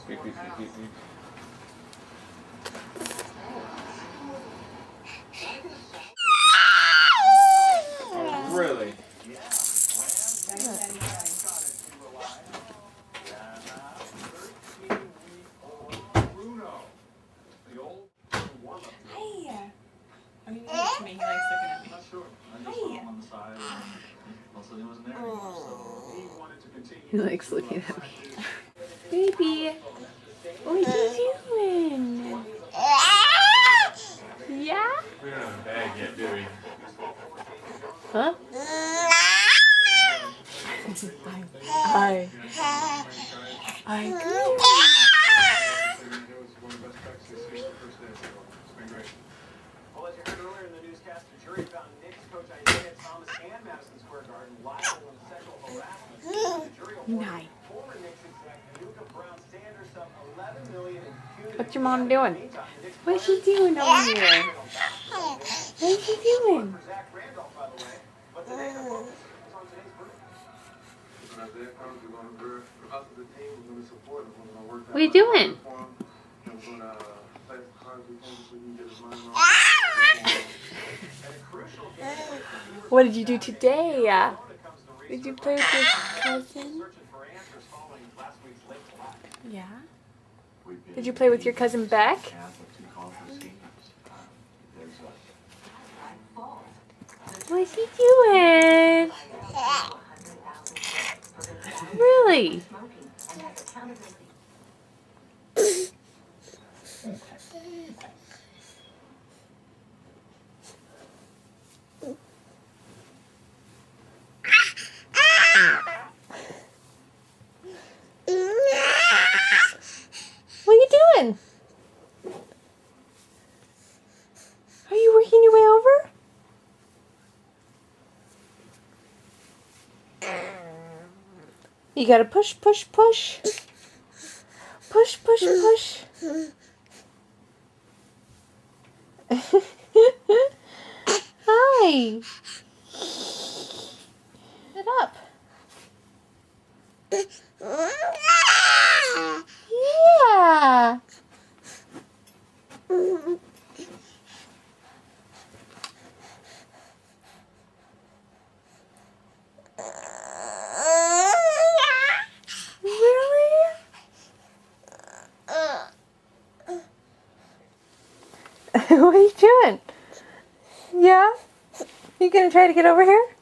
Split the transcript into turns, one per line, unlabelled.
Beep, beep, beep, beep, beep. Oh, really?
Hey! I mean, it's to me. He likes looking at me.
He likes looking at me. Baby, what are you doing? Yeah?
We don't have a bag yet, do we?
Huh? Hi. Hi.
Well, as you heard earlier in the newscast, the jury found Knicks coach Isaiah Thomas and Madison Square Garden liable in sexual harassment. The jury awarded former Knicks exec Nuka Brown Sanders some $11 million in punitive.
What's your mom doing? What's she doing over here? What's she doing?
For Zach Randolph, by the way. But today's focus is on today's verdict.
What are you doing? What did you do today? Did you play with your cousin? Yeah? Did you play with your cousin Beck? What's he doing? Really? What are you doing? Are you working your way over? You gotta push, push, push. Push, push, push. Hi. Get up. Yeah. Really? What are you doing? Yeah? You gonna try to get over here?